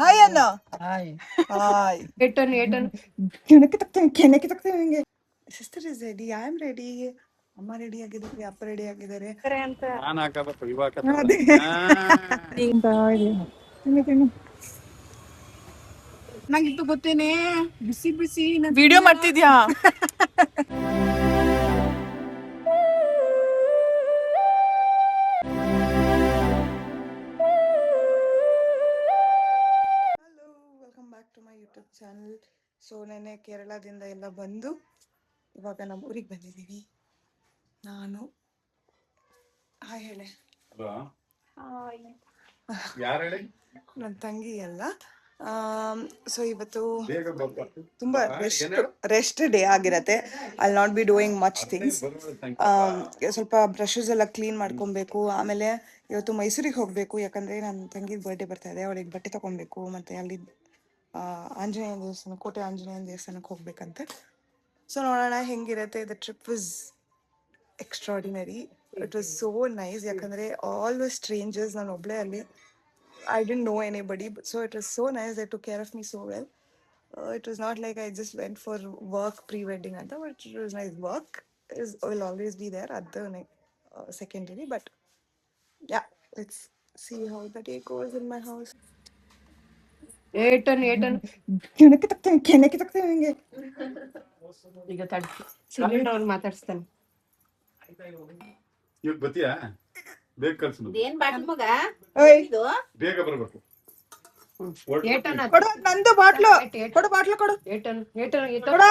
Hi ಅನ್ನ hi hi ಏಟನ್ ಏಟನ್ ಕೆಣಕ್ಕೆ ತಗ್ತೇವೆ ಹಿಂಗೆ. Sister is ready, I am ready, ಅಮ್ಮ ರೆಡಿ ಆಗಿದ್ದಾರೆ, ಅಪ್ಪ ರೆಡಿ ಆಗಿದ್ದಾರೆ ಅಂತ ನಂಗಿತ್ತು ಗೊತ್ತೇನೆ. ಬಿಸಿ ಬಿಸಿ ವಿಡಿಯೋ ಮಾಡ್ತಿದ್ಯಾ? Hello, welcome back to my YouTube channel. So ನೆನ್ನೆ ಕೇರಳದಿಂದ ಎಲ್ಲ ಬಂದು ಇವಾಗ ನಮ್ಮ ಊರಿಗೆ ಬಂದಿದ್ದೀವಿ. ನಾನು ಹಾಯ್ ಹೇಳೆ. ನನ್ನ ತಂಗಿ ಎಲ್ಲ. ಸೊ ಇವತ್ತು ತುಂಬ ರೆಸ್ಟ್ ಡೇ ಆಗಿರತ್ತೆ. I not be doing much things. ಸ್ವಲ್ಪ ಬ್ರಷಸ್ ಎಲ್ಲ ಕ್ಲೀನ್ ಮಾಡ್ಕೊಬೇಕು. ಆಮೇಲೆ ಇವತ್ತು ಮೈಸೂರಿಗೆ ಹೋಗಬೇಕು, ಯಾಕಂದರೆ ನನ್ನ ತಂಗಿದ ಬರ್ಡೇ ಬರ್ತಾ ಇದೆ. ಅವಳಿಗೆ ಬಟ್ಟೆ ತೊಗೊಬೇಕು, ಮತ್ತು ಅಲ್ಲಿ ಆಂಜನೇಯ ದೇವಸ್ಥಾನ, ಕೋಟೆ ಆಂಜನೇಯ ದೇವಸ್ಥಾನಕ್ಕೆ ಹೋಗ್ಬೇಕಂತೆ. ಸೊ ನೋಡೋಣ ಹೆಂಗಿರುತ್ತೆ. The trip was extraordinary. It was so nice. ಯಾಕಂದರೆ ಆಲ್ ದ ಸ್ಟ್ರೇಂಜರ್ಸ್, ನಾನು ಒಬ್ಬಳೇ ಅಲ್ಲಿ. I didn't know anybody, so it was so nice. They took care of me so well. It was not like I just went for work pre-wedding, but it was nice. Work will always be there at the secondary, but yeah, let's see how the day goes in my house. ಏಟನ್ ಏಟನ್ ಕೆಣಕ್ಕೆ ತಗ್ತೇವೆ ಹಿಂಗೆ. ಈಗ cylinder ಅವ್ನು ಮಾತಾಡ್ಸ್ತಾನೆ. ಇವಾಗ ಬತ್ತೀಯಾ? ಬೇಗ ಕಳ್ಸು. ಏನ್ bottle ಮಗ ಇದು? ಬೇಗ ಬರಬೇಕು. ಏಟನ್ ಕೊಡು, ನಂದು ಬಾಟ್ಲು ಕೊಡು, ಬಾಟ್ಲು ಕೊಡು. ಏಟನ್ ಏಟನ್ ಕೊಡು.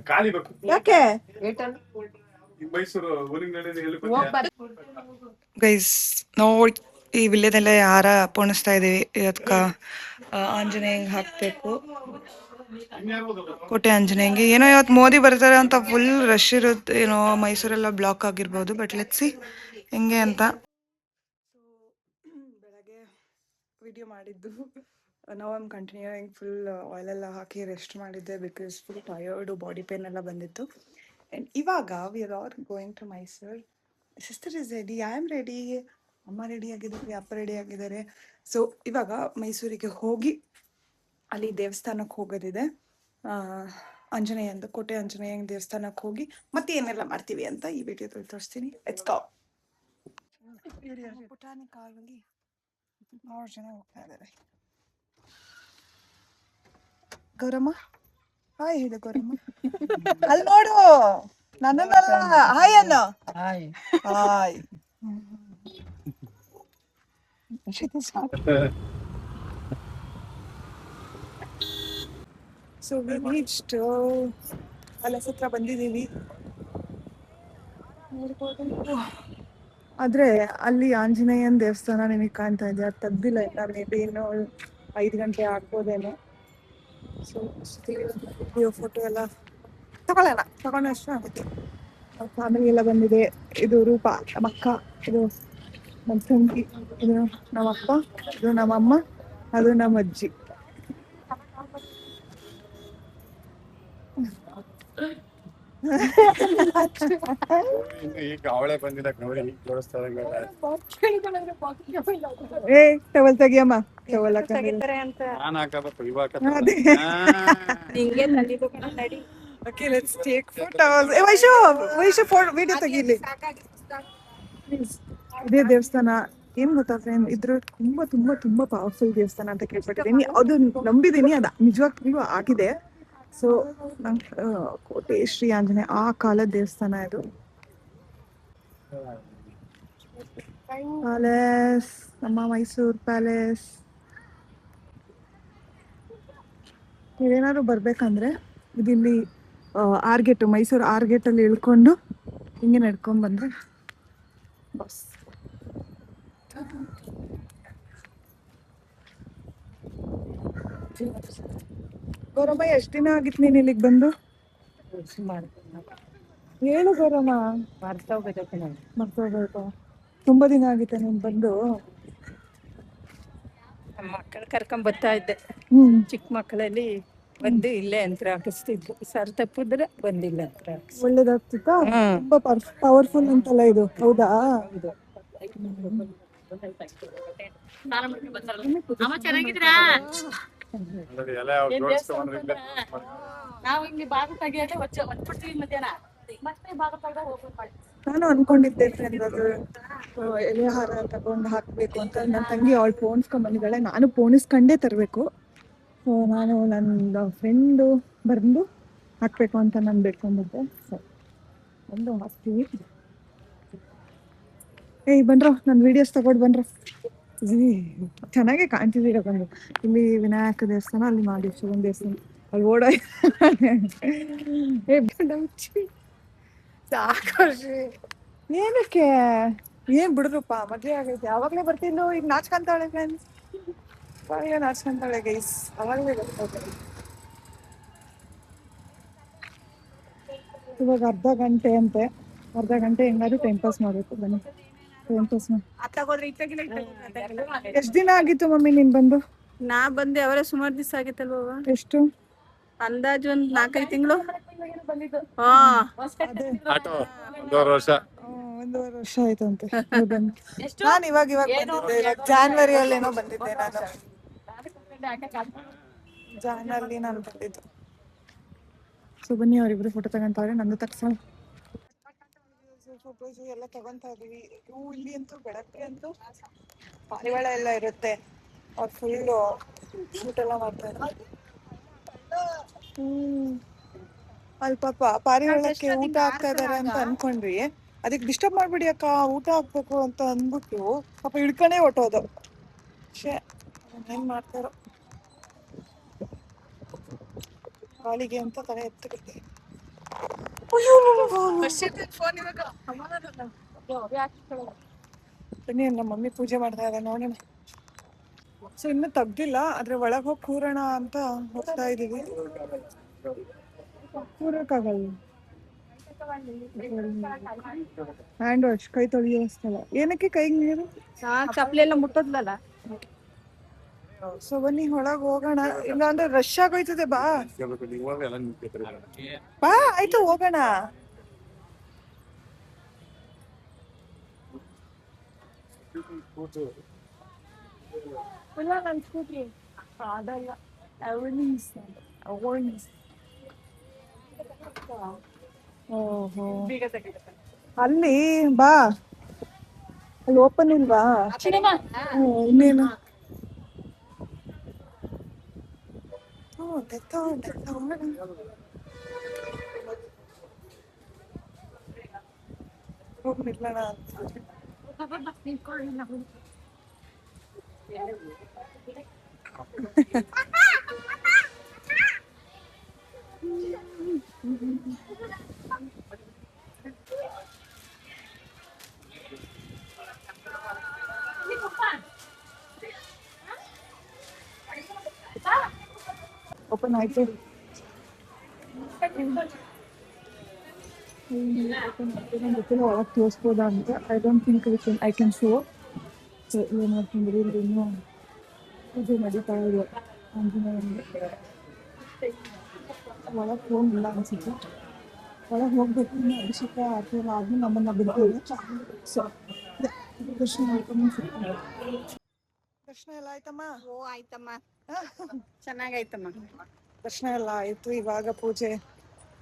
ಖಾಲಿ ಬೇಕು. ಯಾಕೆ? ಏಟನ್ ಮೈಸೂರು ಊರಿಗೆ ನಡೆದು ಗೈಸ್ ನೋಡಿ, ಈ ವಿಳ್ಯದೆಲ್ಲ ಹಾರ ಪೋಣಿಸ್ತಾ ಇದೀವಿ. ಅದಕ್ಕೆ ಆಂಜನೇಯಂಗೆ ಹಾಕಬೇಕು, ಕೋಟೆ ಆಂಜನೇಯಂಗೆ. ಏನೋ ಇವತ್ತು ಮೋದಿ ಬರ್ತಾರೆ ಅಂತ ಫುಲ್ ರಶ್ ಇರುತ್ತೆ. ಏನೋ ಮೈಸೂರೆಲ್ಲ ಬ್ಲಾಕ್ ಆಗಿರ್ಬೋದು, ಬಟ್ ಲೆಟ್ಸ್ ಸಿ ಹೆಂಗೆ ಅಂತ. ಬೆಳಗ್ಗೆ ವಿಡಿಯೋ ಮಾಡಿದ್ದು, ನಾವು ಐಮ್ ಕಂಟಿನ್ಯೂಯಿಂಗ್ ಫುಲ್ ಆಯಿಲೆಲ್ಲ ಹಾಕಿ ರೆಸ್ಟ್ ಮಾಡಿದ್ದೆ, because full tired, body pain ಎಲ್ಲ ಬಂದಿತ್ತು. ಆ್ಯಂಡ್ ಇವಾಗ we are all going to Mysuru. Sister is ready, I am ready, ಅಮ್ಮ ರೆಡಿ ಆಗಿದ್ದಾರೆ, ಅಪ್ಪ ರೆಡಿ ಆಗಿದ್ದಾರೆ. ಸೊ ಇವಾಗ ಮೈಸೂರಿಗೆ ಹೋಗಿ ಅಲ್ಲಿ ದೇವಸ್ಥಾನಕ್ಕೆ ಹೋಗೋದಿದೆ. ಆಂಜನೇಯ ಅಂತ, ಕೋಟೆ ಆಂಜನೇಯ ದೇವಸ್ಥಾನಕ್ಕೆ ಹೋಗಿ ಮತ್ತೆ ಏನೆಲ್ಲ ಮಾಡ್ತೀವಿ ಅಂತ ಈ ವಿಡಿಯೋದಲ್ಲಿ ತೋರಿಸ್ತೀನಿ. Let's go. ಪುಟಾಣಿ ಕಾರಲ್ಲಿ 6 ಜನ ಹೋಗ್ತಾ ಇದ್ದಾರೆ. ಗೌರಮ್ಮ ಹಾಯ್ ಹೇಳು. ಗೌರಮ್ಮ ಅಲ್ಲಿ ನೋಡು, ನನ್ನನ್ನೆಲ್ಲ ಹಾಯ್ ಅನ್ನ. Hi hi. So we reached palace ಹತ್ರ ಬಂದಿದ್ದೀವಿ. ಆದರೆ ಅಲ್ಲಿ ಆಂಜನೇಯನ ದೇವಸ್ಥಾನ ನಿಮಗೆ ಕಾಣ್ತಾ ಇದೆ, ಅದು ತೆಗ್ದಿಲ್ಲ ಇಲ್ಲ. ಮೇಬಿ ಇನ್ನೂ 5 ಗಂಟೆ ಆಗ್ಬೋದೇನೋ. ಸೊ ಫೋಟೋ ಎಲ್ಲ ತಗೊಂಡು ಅಷ್ಟು ಆಗುತ್ತೆ. ಫ್ಯಾಮಿಲಿ ಎಲ್ಲ ಬಂದಿದೆ. ಇದು ರೂಪ, ನಮ್ಮ ಅಕ್ಕ, ಇದು ನಮ್ಮ ತಂಗಿ, ಇದು ನಮ್ಮ ಅಪ್ಪ, ಇದು ನಮ್ಮಮ್ಮ, ಅದು ನಮ್ಮ ಅಜ್ಜಿ. ಈಗ ಅವಳೆ ಬಂದಿಲ್ಲ ನೋಡಿ, ಏ ಟವಲ್ ತೆಗಿಯಮ್ಮ, ಟವಲ್ ತೆಗಿತಾರೆ ಅಂತ ನಾನು ಹಾಕಬೇಕು ಇವಾಗ. ನಿಂಗೆ ತಂದಿದ್ದು ನಡಿ. Okay, let's take photos. ಏ ವೈಶು ವಿಡಿಯೋ ತೆಗೀಲಿ ಪ್ಲೀಸ್. ಇದೇ ದೇವಸ್ಥಾನ. ಏನ್ ಗೊತ್ತಾ ಫ್ರೆಂಡ್, ಇದ್ರ ತುಂಬಾ ತುಂಬಾ ತುಂಬಾ ಪವರ್ಫುಲ್ ದೇವಸ್ಥಾನ ಅಂತ ಕೇಳ್ಪಟ್ಟಿದ್ದೀನಿ. ಅದು ನಂಬಿದ್ದೀನಿ, ಅದು ನಿಜವಾಗ್ಲೂ ಆಗಿದೆ. ಸೊ ಕೋಟೆ ಶ್ರೀ ಆಂಜನೇಯ ಆ ಕಾಲದ ದೇವಸ್ಥಾನ ಇದು. ಪ್ಯಾಲೇಸ್, ನಮ್ಮ ಮೈಸೂರು ಪ್ಯಾಲೇಸ್. ನೀವೇನಾದ್ರು ಬರ್ಬೇಕಂದ್ರೆ ಇದಿಲ್ಲಿ ಆರ್ಗೇಟು, ಮೈಸೂರು ಆರ್ಗೇಟಲ್ಲಿ ಇಳ್ಕೊಂಡು ಹಿಂಗೆ ನಡ್ಕೊಂಡ್ ಬಂದ್ರೆ ಬಸ್. ಗೌರಮ್ಮ, ಎಷ್ಟು ದಿನ ಆಗಿತ್ತು ನೀನು ಇಲ್ಲಿಗೆ ಬಂದು? ಹೇಳು ಗೌರಮ್ಮ. ಮರ್ತೋಗ್ಬೇಕಾ? ತುಂಬಾ ದಿನ ಆಗಿತ್ತ ನೀನ್ ಬಂದು? ಮಕ್ಕಳು ಕರ್ಕೊಂಡ್ ಬರ್ತಾ ಇದ್ದೆ. ಚಿಕ್ಕ ಮಕ್ಕಳಲ್ಲಿ ಬಂದು ಇಲ್ಲೇ ಯಂತ್ರ ಹಾಕಿಸ್ತಿದ್ರು. ಸರ್ ತಪ್ಪಿದ್ರೆ ಬಂದಿಲ್ಲ ಯಂತ್ರ. ಒಳ್ಳೇದಾಗ್ತಿತ್ತಾ? ತುಂಬಾ ಪವರ್ಫುಲ್ ಅಂತಲ್ಲ ಇದು, ಹೌದಾ? ನೋಡಿ, ಎಲೆ ಅವ್ರು ಜೋಡಿಸ್ಕೊಂಡ್ರೆ ಇಲ್ಲೇ ನಾವು ಹಿಂಗೆ ಬಾಗಿಲು ತೆಗಿಯೋದೇ ಹೊಚ್ಬಿಡ್ತೀವಿ ಮಧ್ಯಾಹ್ನ ಮತ್ತೆ ಬಾಗಿಲು ತೆಗ್ದಾಗ ಓಪನ್ ಮಾಡಿ. ನಾನು ಅನ್ಕೊಂಡಿದ್ದೆ ಫ್ರೆಂಡ್ ಅದು ಎಲೆ ಹಾರ ತಗೊಂಡು ಹಾಕ್ಬೇಕು ಅಂತ. ನನ್ನ ತಂಗಿ ಅವಳು ಪೋಣಿಸ್ಕೊಂಡ್ ಬಂದಿದ್ದಾಳೆ, ನಾನು ಪೋಣಿಸ್ಕೊಂಡೇ ತರಬೇಕು. ಸೊ ನಾನು ನನ್ನ ಫ್ರೆಂಡು ಬಂದು ಹಾಕ್ಬೇಕು ಅಂತ ನಾನು ಬೇಡ್ಕೊಂಡಿದ್ದೆ. ಸೊ ಒಂದು ಹಾಕ್ತೀವಿ. ಏಯ್ ಬನ್ರೋ, ನನ್ನ ವಿಡಿಯೋಸ್ ತಗೊಂಡು ಬನ್ರೋ. ಚೆನ್ನಾಗೇ ಕಾಣ್ತಿದ್ದೀರ ಬಂದು. ಇಲ್ಲಿ ವಿನಾಯಕ ದೇವಸ್ಥಾನ, ಅಲ್ಲಿ ಮಹದೇಶ್ವರನ ದೇವಸ್ಥಾನ, ಅಲ್ಲಿ ಓಡ ಸಾಕರ್ಷಿ ಏನಕ್ಕೆ ಏನ್ ಬಿಡುದಪ್ಪ, ಮದ್ವೆ ಆಗೈತೆ ಅವಾಗ್ಲೇ ಬರ್ತಿದ್ಲು, ಈಗ ನಾಚ್ಕೊಂತಾಳೆ ಫ್ರೆಂಡ್ಸ್. ಅವಾಗಲೇ ನಾಚ್ಕೊಂತಾಳೆ ಗೈಸ್, ಅವಾಗಲೇ ಬರ್ತಾಳೆ. ಇವಾಗ ಅರ್ಧ ಗಂಟೆ ಅಂತೆ, ಅರ್ಧ ಗಂಟೆ ಹೆಂಗಾದ್ರು ಟೈಮ್ ಪಾಸ್ ಮಾಡ್ಬೇಕು. ಬನ್ನಿ ಟೈಮ್ ಪಾಸ್ ಮಾಡಿ. ಎಷ್ಟ್ ದಿನ ಆಗಿತ್ತು ಮಮ್ಮಿ ನೀನ್ ಬಂದು? ನಾ ಬಂದೆ ಅವರೇ ಸುಮಾರು ದಿವಸ ಆಗೈತಲ್ವ. ಎಷ್ಟು ಅಂದಾಜು ಒಂದ್ 4-5 ತಿಂಗಳು. ಆಟೋ 1.5 ವರ್ಷ. 1.5 ವರ್ಷ ಆಯ್ತಂತೆ ನಾನು ಇವಾಗ ಬಂದಿದ್ದೆ. ಇವಾಗ ಜಾನ್ವರಿಯಲ್ಲಿ ಏನೋ ಬಂದಿದ್ದೆ ನಾನು. ಜಾನ್ವರಿ ನಾನು ಬಂದಿದ್ದು. ಸೊ ಬನ್ನಿ, ಅವರಿಬ್ರು ಫೋಟೋ ತಗೊಂತವ್ರೆ, ನಂದು ತಕ್ಷಣ ಫೋಟೋಸ್ ಎಲ್ಲ ತಗೊಂತಾ ಇದೀವಿ. ಇಲ್ಲಿ ಅಂತೂ ಬೆಳಗ್ಗೆ ಅಂತೂ ಪಾರಿವಾಳ ಎಲ್ಲ ಇರುತ್ತೆ, ಅವ್ರು ಫುಲ್ಲು ಶೂಟ್ ಎಲ್ಲ ಮಾಡ್ತಾರೆ. ಅಲ್ಲಿ ಪಾಪ ಪಾರಿವಾಳಕ್ಕೆ ಊಟ ಹಾಕ್ತಾ ಇದಾರೆ ಅಂತ ಅನ್ಕೊಂಡ್ರಿ, ಅದಕ್ಕೆ ಡಿಸ್ಟರ್ಬ್ ಮಾಡ್ಬಿಡಿ ಅಕ್ಕ, ಊಟ ಹಾಕ್ಬೇಕು ಅಂತ ಅಂದ್ಬಿಟ್ಟು ಪಾಪ ಹಿಡ್ಕೊಂಡೇ ಹೊಟ್ಟೋದು. ಶೇ ಏನ್ ಮಾಡ್ತಾರೋ, ಕಾಲಿಗೆ ಅಂತ ತಲೆ ಎತ್ತಿರುತ್ತೆ. ಬನ್ನಿ, ನಮ್ಮ ಮಮ್ಮಿ ಪೂಜೆ ಮಾಡ್ತಾ ಇದ್ದಾರೆ ನೋಡೋಣ. ಸೊ ಇನ್ನೂ ತೆಗ್ದಿಲ್ಲ, ಆದ್ರೆ ಒಳಗೆ ಹೋಗಿ ಕೂರೋಣ ಅಂತ ಹೋಗ್ತಾ ಇದೀವಿ. ಕೂರಕ್ಕಾಗಲ್ಲ, ಹ್ಯಾಂಡ್ ವಾಶ್, ಕೈ ತೊಳೆಯೋ ಸ್ಥಳ. ಏನಕ್ಕೆ ಕೈಗೆ ನೀರು? ಚಪ್ಪಲಿ ಎಲ್ಲ ಮುಟ್ಟೋದ್ಲಲ್ಲ. ಸೊ ಬನ್ನಿ ಒಳಗೆ ಹೋಗೋಣ, ಇಲ್ಲ ಅಂದ್ರೆ ರಶ್ ಆಗೋಯ್ತದೆ. ಬಾ ಬಾ, ಆಯ್ತು ಹೋಗೋಣ. ಇಲ್ಲ ನನ್ ಸ್ಕೂಟಿ ಅದಲ್ಲ, ಓಹೋ ಅಲ್ಲಿ ಬಾ, ಅಲ್ಲಿ ಓಪನ್ ಇಲ್ವಾ? ಇನ್ನೇನು ಹೋಗ್ಲಿಲ್ಲ ಓಪನ್ ಆಯ್ತು. ಗೊತ್ತಿಲ್ಲ ಒಳಗೆ ತೋರಿಸ್ಬೋದಾ ಅಂತ. I don't think I can show. So ಏನು ಮಾಡ್ಕೊಂಡ್ರಿ, ಇಲ್ಲಿ ಇನ್ನೂ ಪೂಜೆ ನಡೀತಾ ಇದೆ ಆಂಜನೇಯನಿಗೆ. ಒಳಗೆ ಹೋಗಿಲ್ಲ ಅನ್ಸುತ್ತೆ, ಒಳಗೆ ಹೋಗ್ಬೇಕು. ಇನ್ನು ಅಭಿಷೇಕ ಆರತಿ ಎಲ್ಲ ಆದ್ಮೇಲೆ ನಮ್ಮನ್ನ ಬಿಡ್ತೀವಿ. ಸೊ ದರ್ಶನ ಮಾಡ್ಕೊಂಡು ಸಿಗ್ತಾರೆ. ದರ್ಶನ ಎಲ್ಲ ಆಯ್ತಮ್ಮ? ಓ ಆಯ್ತಮ್ಮ, ಚೆನ್ನಾಗಾಯ್ತಮ್ಮ. ದರ್ಶನ ಎಲ್ಲ ಆಯ್ತು. ಇವಾಗ ಪೂಜೆ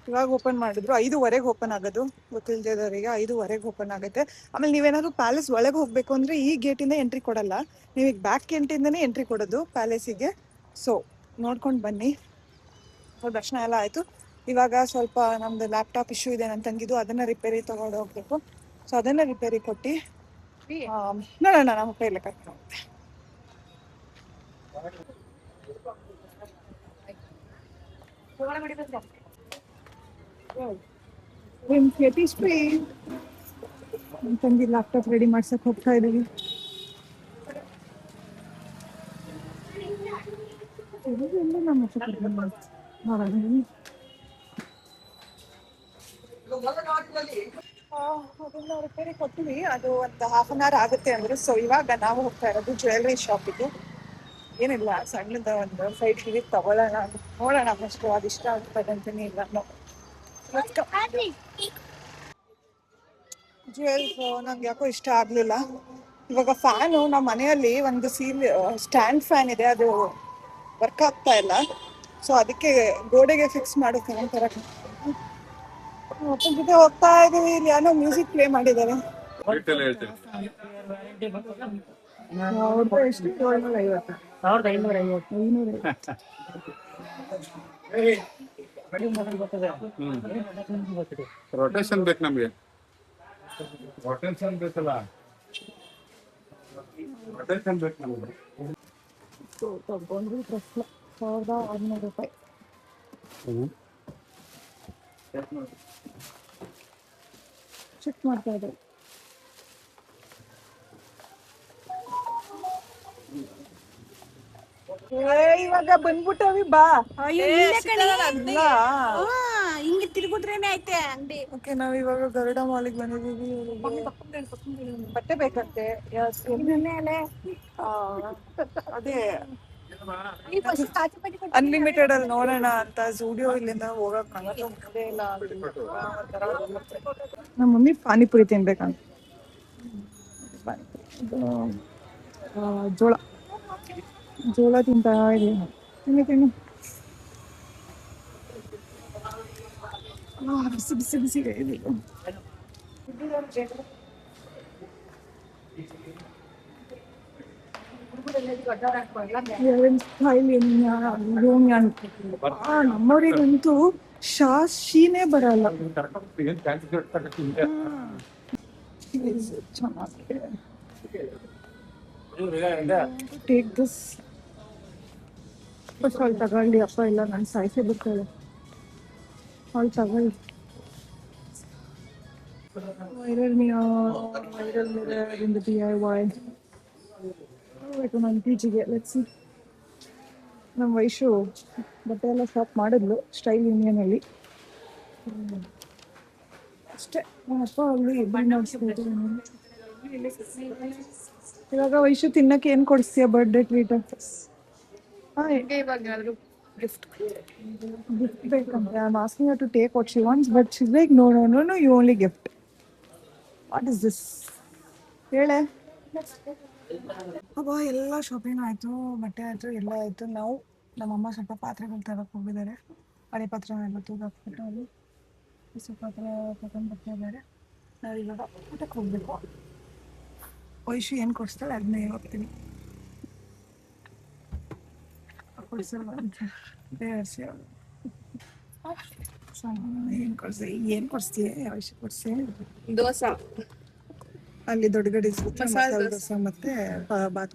ಇವಾಗ ಓಪನ್ ಮಾಡಿದ್ರು. 5:15 ಓಪನ್ ಆಗೋದು, ಗೊತ್ತಿಲ್ದಿರೋರಿಗೆ 5:15 ಓಪನ್ ಆಗುತ್ತೆ. ಆಮೇಲೆ ನೀವೇನಾದ್ರು ಪ್ಯಾಲೇಸ್ ಒಳಗೆ ಹೋಗ್ಬೇಕು ಅಂದ್ರೆ ಈ ಗೇಟಿಂದ ಎಂಟ್ರಿ ಕೊಡಲ್ಲ, ನೀವೀಗ ಬ್ಯಾಕ್ ಗೇಟಿಂದನೇ ಎಂಟ್ರಿ ಕೊಡೋದು ಪ್ಯಾಲೇಸಿಗೆ. ಸೊ ನೋಡ್ಕೊಂಡು ಬನ್ನಿ. ದರ್ಶನ ಎಲ್ಲ ಆಯ್ತು. ಇವಾಗ ಸ್ವಲ್ಪ ನಮ್ದು ಲ್ಯಾಪ್ಟಾಪ್ ಇಶ್ಯೂ ಇದೆ ನನ್ನ ತಂಗಿದು, ಅದನ್ನ ರಿಪೇರಿ ತಗೊಂಡು ಹೋಗ್ಬೇಕು. ಸೊ ಅದನ್ನ ರಿಪೇರಿ ಕೊಟ್ಟು ನೋಡೋಣ, ನಮ್ಮ ಕೈಯಲ್ಲಿ ಕರ್ಕೊಂಡು ನಮ್ಮ ತಂಗಿ ಲ್ಯಾಪ್ಟಾಪ್ ರೆಡಿ ಮಾಡ್ಸಕ್ ಹೋಗ್ತಾ ಇದೀವಿ. ಅದನ್ನ ರಿಪೇರಿ ಕೊಟ್ಟಿವಿ, ಅದು ಒಂದು 1/2 hour ಆಗುತ್ತೆ ಅಂದ್ರು. ಸೊ ಇವಾಗ ನಾವು ಹೋಗ್ತಾ ಇರೋದು ಜ್ಯುವೆಲ್ರಿ ಶಾಪಿಗೆ. ಏನಿಲ್ಲ, ಸಣ್ಣದ ಒಂದು ಸೈಡ್ ಕ್ಲಿಪ್ ತಗೊಳ್ಳೋಣ, ನೋಡೋಣ ಫಸ್ಟ್ ಅದು ಇಷ್ಟ ಆಗ್ತದೆ ಅಂತಾನೆ ಇಲ್ಲ. ಜ್ಯುವೆಲ್ಸ್ ನಂಗೆ ಯಾಕೋ ಇಷ್ಟ ಆಗ್ಲಿಲ್ಲ, ಇವಾಗ ಫ್ಯಾನು ನಮ್ಮ ಮನೆಯಲ್ಲಿ ಒಂದು ಸ್ಟ್ಯಾಂಡ್ ಫ್ಯಾನ್ ಇದೆ, ಅದು ವರ್ಕ್ ಆಗ್ತಾ ಇಲ್ಲ. ಸೊ ಅದಕ್ಕೆ ಗೋಡೆಗೆ ಫಿಕ್ಸ್ ಮಾಡೋ ಫ್ಯಾನ್ ತರ ಅಪ್ಪನ ಜೊತೆ ಹೋಗ್ತಾ ಇದೀವಿ. ಇಲ್ಲಿ ಏನೋ ಮ್ಯೂಸಿಕ್ ಪ್ಲೇ ಮಾಡಿದ್ದಾರೆ. ಡೀಟೇಲ್ ಹೇಳ್ತೀನಿ. ಎಷ್ಟು 750 1550 ರೊಟೇಷನ್ ಬೇಕು ನಮ್ಗೆ. ರೊಟೇಷನ್ ಬೇಕಲ್ಲ, ರೊಟೇಷನ್ ಬೇಕು ನಮ್ಗೆ. ತಗೊಂಡ್ರು ಡ್ರೆಸ್ 1600 ರೂಪಾಯಿ. ಚೆಕ್ ಮಾಡ್ತಾ ಇದ್ದಾರೆ. ಇವಾಗ ಬಂದ್ಬಿಟ್ಟವಿ ಬಾ. ಇಲ್ಲ. ಹಿಂಗೆ ತಿರುಗುದ್ರೇನೆ ಐತೆ ಅಂಗಡಿ. ಓಕೆ, ನಾವ್ ಇವಾಗ ಗರುಡ ಮಾಲಿಗೆ ಬಂದಿದ್ದೀವಿ. ಬಟ್ಟೆ ಬೇಕಂತೆ. ಅದೇ ಅನ್ಲಿಮಿಟೆಡ್ ಅಲ್ಲಿ ನೋಡೋಣ ಅಂತ. ಜೂಡಿಯೋ ಇಲ್ಲಿಂದ ಹೋಗಕ್ ಆಗದೇ ಇಲ್ಲ. ನಮ್ಮ ಮಮ್ಮಿ ಪಾನಿಪುರಿ ತಿನ್ಬೇಕಂತ. ಜೋಳ ತಿಂತಾ ಇದೀನಿ. ತಿನ್ನಿ. ಬಿಸಿ ಬಿಸಿ ಬಿಸಿ ಇದೆ. ನಮ್ಮವ್ರಿಗಂತೂ ಶೀನೇ ಬರಲ್ಲ. Take this. ಅಲ್ಲಿ ತಗೊಳ್ಳಿ ಅಪ್ಪ, ಇಲ್ಲ ನಾನು ಸಾಯಿಸೇ ಬಿಡ್ತಾಳೆ. ಅಲ್ಲಿ ತಗೊಳ್ಳಿ. Viral mirror in the DIY. ನನ್ನ ಪೀಜಿಗೆ ಲೆಟ್ಸ್ ಸಿ. ನಮ್ಮ ವೈಶು ಬಟ್ಟೆ ಎಲ್ಲ ಶಾಪ್ ಮಾಡಿದ್ಲು ಸ್ಟೈಲ್ ಯೂನಿಯನ್ ಅಲ್ಲಿ. ಅಷ್ಟೇ. ನಮ್ಮಪ್ಪ ಅಲ್ಲಿ ಇವಾಗ ವೈಶು ತಿನ್ನಕ್ಕೆ ಏನ್ ಕೊಡಿಸ್ತೀಯ ಬರ್ಡೇ ಟ್ರೀಟ್? ಗಿಫ್ಟ್ ಬೇಕಂತೆ. I am asking her to take what she wants, but she is like no no no no, you only gift. What is this? ಹೇಳೆ. ಅಬ್ಬಾ, ಎಲ್ಲ ಶಾಪಿಂಗ್ ಆಯಿತು, ಬಟ್ಟೆ ಆಯಿತು, ಎಲ್ಲ ಆಯಿತು. ನಾವು ನಮ್ಮಮ್ಮ ಸ್ವಲ್ಪ ಪಾತ್ರೆಗಳು ತರಕ್ಕೆ ಹೋಗಿದ್ದಾರೆ. ಹಳೆ ಪಾತ್ರೆನೆಲ್ಲ ತೂಗಾಕ್ಬಿಟ್ಟು ಅಲ್ಲಿ ಹೊಸ ಪಾತ್ರೆ ತಗೊಂಡು ಬರ್ತಾ ಇದ್ದಾರೆ. ನಾವು ಇವಾಗ ಊಟಕ್ಕೆ ಹೋಗ್ಬೇಕು. ವೈಶು ಏನು ಕೊಡಿಸ್ತಾಳೆ ಅದನ್ನೇ ಹೋಗ್ತೀನಿ. ಕೊಡಿಸಲ್ಲ ಅಂತ ಬೇಸಿ ಅವಳು. ಏನು ಕೊಡಿಸ್ತೀಯ? ವೈಶು ಕೊಡಿಸಿ ದೋಸೆ, ಅಲ್ಲಿ ದೊಡ್ಡ ಗಡಿ ಮಸಾಲೆ ದೋಸೆ ಮತ್ತೆ ಬಾತ್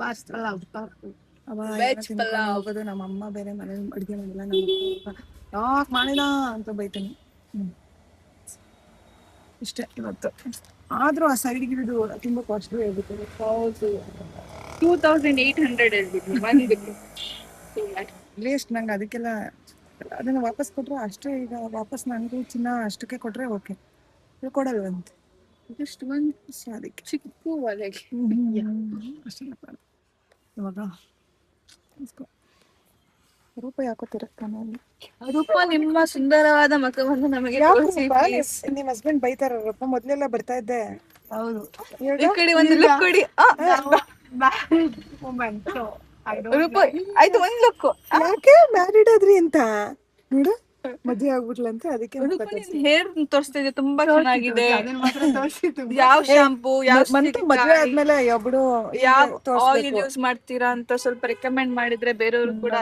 ಹೋಗೋದು. ನಮ್ಮಮ್ಮ ಬೇರೆ ಮನೆ ಅಡುಗೆ ಮಾಡಿಲ್ಲ, ಯಾಕೆ ಮಾಡಿಲ್ಲ ಅಂತ ಬೈತಾನೆ. ಇಷ್ಟೇ ಇವತ್ತು. ಆದ್ರೂ ಆ ಸೈಡ್ಗೆ ಇದು ತುಂಬಾ ಕಾಸ್ಟ್ಲಿ ಆಗಿಬಿಟ್ಟು 2800 ಹೇಳ್ಬಿಟ್ಟು ವೇಸ್ಟ್. ನಂಗೆ ಅದಕ್ಕೆಲ್ಲ ಅದನ್ನ ವಾಪಸ್ ಕೊಟ್ರೆ ಅಷ್ಟೇ. ಈಗ ವಾಪಸ್ ನನಗೂ ಚಿನ್ನ ಅಷ್ಟಕ್ಕೆ ಕೊಟ್ರೆ ಓಕೆ, ಕೊಡಲ್ವಂತೆ. ಇಷ್ಟು ಒಂದು ಅದಕ್ಕೆ ಚಿಕ್ಕ ಒಲೆಗೆ ಅಷ್ಟೇ. ಇವಾಗ ರೂಪ ಯಾಕೋತಿರತ್ತಾನೆ ಅಲ್ಲಿ. ರೂಪ, ನಿಮ್ಮ ಸುಂದರವಾದ ಮುಖವನ್ನು ನಮಗೆ ತೋರಿಸಿ please. ನಿಮ್ ಹಸ್ಬೆಂಡ್ ಬೈತಾರಪ್ಪ. ಮೊದ್ಲೆಲ್ಲ ಬರ್ತಾ ಇದ್ದೆ. ಹೌದು, ಈ ಕಡೆ ಒಂದು ಲುಕ್ ಕೊಡಿ. ರೂಪ ಆಯ್ತು, ಒಂದು ಲುಕ್. ಯಾಕೆ ಮ್ಯಾರಿಡ್ ಆದ್ರಿ ಅಂತ ನೋಡು, ಮದ್ವೆ ಆಗ್ಬಿಟ್ಲಂತೆ. ಅದಕ್ಕೆ ಹೇರ್ ತೋರಿಸ್ತಾ ಇದೆ, ತುಂಬಾ ಚೆನ್ನಾಗಿದೆ. ಯಾವ ಶಾಂಪೂ, ಯಾವ ಮದ್ವೆ ಆದ್ಮೇಲೆ ಒಬ್ರು ಯಾವ ಆಯಿಲ್ ಯೂಸ್ ಮಾಡ್ತೀರಾ ಅಂತ ಸ್ವಲ್ಪ ರೆಕಮೆಂಡ್ ಮಾಡಿದ್ರೆ ಬೇರೆಯವರು ಕೂಡ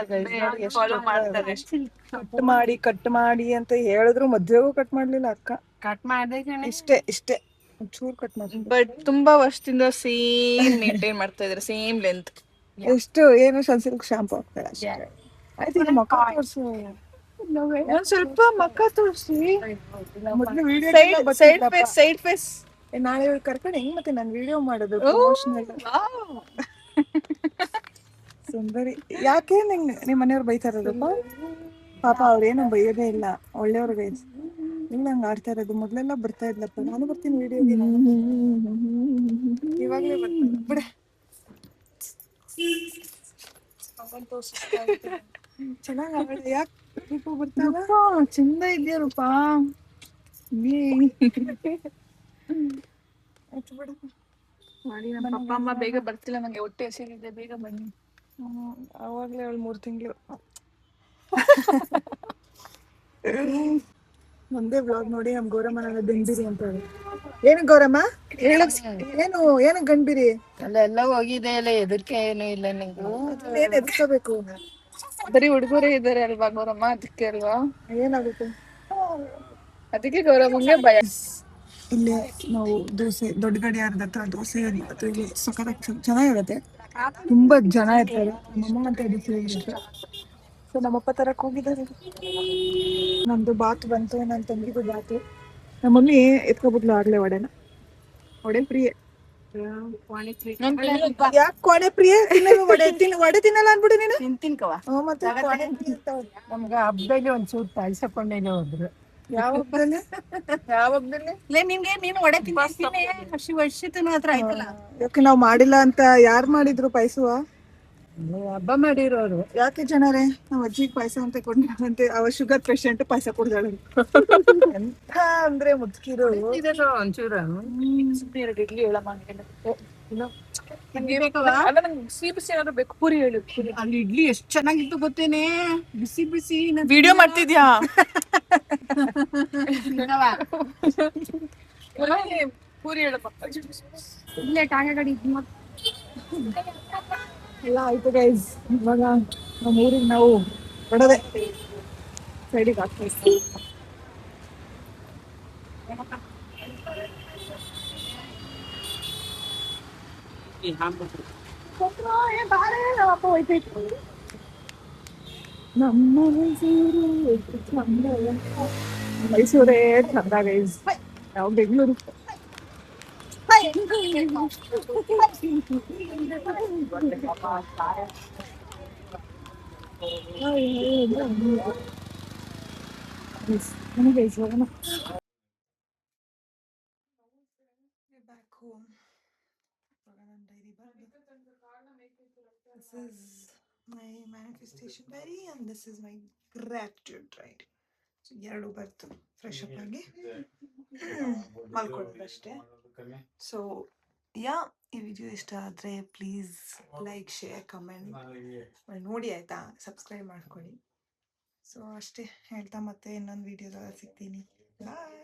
ಫಾಲೋ ಮಾಡ್ತಾರೆ. ಕಟ್ ಮಾಡಿ ಅಂತ ಹೇಳಿದ್ರು, ಮದ್ವೆಗೂ ಕಟ್ ಮಾಡ್ಲಿಲ್ಲ ಅಕ್ಕ. ಕಟ್ ಮಾಡಿದೆ ಇಷ್ಟೇ ಚೂರ್ ಕಟ್ ಮಾಡಿ. ಬಟ್ ತುಂಬಾ ವರ್ಷದಿಂದ ಸೇಮ್ ಮೇಂಟೈನ್ ಮಾಡ್ತಾ ಇದಾರೆ, ಸೇಮ್ ಲೆಂತ್. ಎಷ್ಟು ಏನು ಸನ್ಸಿಲ್ಕ್ ಶಾಂಪೂ ಹಾಕ್ತಾರೆ ಅಷ್ಟೇ. ಆಯ್ತು, ಈಗ ಮಕ್ಕ ತೋರ್ಸು. ಒಂದ್ ಸ್ವಲ್ಪ ಮಕ್ಕ ತೋರಿಸಿ. ಸೈಡ್ ಫೇಸ್ ನಾಳೆ ಕರ್ಕೊಂಡು ಹೆಂಗ್ ಮತ್ತೆ ನಾನು ವಿಡಿಯೋ ಮಾಡೋದು ಪ್ರಮೋಷನಲ್. ಸುಂದರಿ. ಯಾಕೆ ನಿಮ್ ಮನೆಯವ್ರು ಬೈತಾ ಇರೋದಪ್ಪ? ಪಾಪ ಅವ್ರೇನು ಬೈಯೋದೇ ಇಲ್ಲ, ಒಳ್ಳೆಯವ್ರಿಗೆ ಇಲ್ಲ ಹಂಗ ಆಡ್ತಾ ಇರೋದು. ಮೊದ್ಲೆಲ್ಲ ಬರ್ತಾ ಇದ್ಲಪ್ಪ, ನಾನು ಬರ್ತೀನಿ ವಿಡಿಯೋಗೆ. ಇವಾಗಲೇ ಬರ್ತೀನಿ ಬಿಡೆ. ಚೆನ್ನಾಗಿ ಯಾಕೆ ರೂಪ ಬರ್ತಾವ? ಚಂದ ಇದೆಯಾ ರೂಪ? ಆಯ್ತು ಬಿಡಪ್ಪ. ಮಾಡಿ ನಮ್ಮ ಪಪ್ಪ ಅಮ್ಮ ಬೇಗ ಬರ್ತಿಲ್ಲ, ನಂಗೆ ಹೊಟ್ಟೆ ಹಸಿರಿದೆ, ಬೇಗ ಬನ್ನಿ. ಅವಾಗಲೇ ಅವಳು 3 ತಿಂಗಳು. ಒಂದೇ ಬ್ಲಾಗ್ ನೋಡಿ ನಮ್ ಗೌರಮ್ಮನ ಗಂಡಿರಿ ಅಂತ ಹೇಳಿ. ಏನು ಗೌರಮ್ಮ ಏನು ಏನು ಗಂಡಿರಿ ಅಲ್ಲೆಲ್ಲ ಹೋಗಿದೆ ಅಲ್ಲ, ಎದಕ್ಕೆ ಏನು ಇಲ್ಲ ನಿಂಗೆ. ಏನ್ ಎದ್ಕೋಬೇಕು? ಬರೀ ಹುಡುಗರೇ ಇದಾರೆ ಅಲ್ವಾ ಗೌರಮ್ಮ, ಅದಕ್ಕೆ ಅಲ್ವಾ? ಏನಾಗುತ್ತೆ? ಅದಕ್ಕೆ ಗೌರಮ್ಮಂಗೆ ಭಯ. ಇಲ್ಲೇ ನಾವು ದೋಸೆ ದೊಡ್ಡ ಗಡಿಯಾರದ ಹತ್ರ ದೋಸೆ ಅಥವಾ ಇಲ್ಲಿ ಸಖತ್ ಚೆನ್ನಾಗಿರುತ್ತೆ. ತುಂಬಾ ಜನ ಇರ್ತಾರೆ. ನಮ್ಮಮ್ಮ ಅಂತ ಇರುತ್ತೆ. ಸೊ ನಮ್ಮಪ್ಪ ತರಕ್ ಹೋಗಿದ್ದಾರೆ. ನಂದು ಬಾತ್ ಬಂತು, ನನ್ನ ತಂಗಿದು ಬಾತು. ನಮ್ಮ ಮಮ್ಮಿ ಎತ್ಕೊಬಿಟ್ಲು ಆಗ್ಲೇ ವಡೆನ. ವಡೆ ಪ್ರಿಯೆ. ಯಾಕೆ ಕೊಡೆ ಪ್ರಿಯೆ? ತಿನ್ನಲು ವಡೆ ತಿನ್ನಲ್ಲ ಅನ್ಬಿಡಿ ನೀನು. ತಿಂತಿನ್ಕವ ಮತ್ತೆ ಕೊಡೆ ಪ್ರಿಯೆ ಅಂತ ಅವ್ಳು. ನಮ್ಗೆ ಹಬ್ಬದಲ್ಲಿ ಒಂಚೂರು ಪಾಯಸ ಕೊಂಡೇನೆ ಹೋದ್ರು. ಯಾವ ಹಬ್ಬದಲ್ಲಿ? ಯಾವ ಹಬ್ಬದಲ್ಲಿ? ನೀನು ಒಡೆ ತಿಂತೀನಿ ವರ್ಷದ ಹತ್ರ ಆಯ್ತಲ್ಲ. ಯಾಕೆ ನಾವು ಮಾಡಿಲ್ಲ ಅಂತ? ಯಾರು ಮಾಡಿದ್ರು ಪಾಯಸವ? ಹಬ್ಬ ಮಾಡಿರೋರು. ಯಾಕೆ ಜನರೇ ನಾವ್ ಅಜ್ಜಿಗೆ ಪಾಯಸ ಅಂತ ಕೊಡ್ತೀವಂತೆ. ಅವ ಶುಗರ್ ಪೇಷಂಟ್ ಪಾಯಸ ಕೊಡ್ದಾಳೆ. ಎಂತ ಅಂದ್ರೆ ಮುದ್ಕಿರು. ಒಂಚೂರು 2 ಇಡ್ಲಿ ಹೇಳಮ್ಮ. ಅಲ್ಲ ನಂಗೆ ಬಿಸಿ ಬಿಸಿ ಏನಾದ್ರು ಬೇಕು. ಪೂರಿ ಹೇಳು. ಅಲ್ಲಿ ಇಡ್ಲಿ ಎಷ್ಟ್ ಚೆನ್ನಾಗಿತ್ತು ಗೊತ್ತೇನೆ, ಬಿಸಿ ಬಿಸಿ. ವಿಡಿಯೋ ಮಾಡ್ತಿದ್ಯಾ? ಪೂರಿ ಹೇಳಪ್ಪ. ಇಲ್ಲೇ ಟಾಗಡಿ ಎಲ್ಲ ಆಯ್ತು ಗೈಸ್. ಇವಾಗ ನಮ್ಮ ಊರಿಗೆ ನಾವು ಹೊಡದೆ ಸೈಡಿಗೆ ಹಾಕ್ತೀವಿ. ನಮ್ಮ ಮೈಸೂರೇ ಚಂದ ಗೈಸ್, ಯಾವ Bengaluru. Back home. This is my manifestation diary and this is my gratitude diary. So ಎರಡು ಬರ್ತು ಫ್ರೆಶ್ ಅಪ್ ಆಗಿ ಮಲ್ಕೊಳ್ಳೋದಷ್ಟೇ. ಸೊ ಯಾ, ಈ ವಿಡಿಯೋ ಇಷ್ಟ ಆದರೆ ಪ್ಲೀಸ್ ಲೈಕ್, ಶೇರ್, ಕಮೆಂಟ್ ನೋಡಿ ಆಯಿತಾ, ಸಬ್ಸ್ಕ್ರೈಬ್ ಮಾಡ್ಕೊಳ್ಳಿ. ಸೊ ಅಷ್ಟೇ ಹೇಳ್ತಾ ಮತ್ತೆ ಇನ್ನೊಂದು ವಿಡಿಯೋದಾಗ ಸಿಗ್ತೀನಿ. ಬಾಯ್.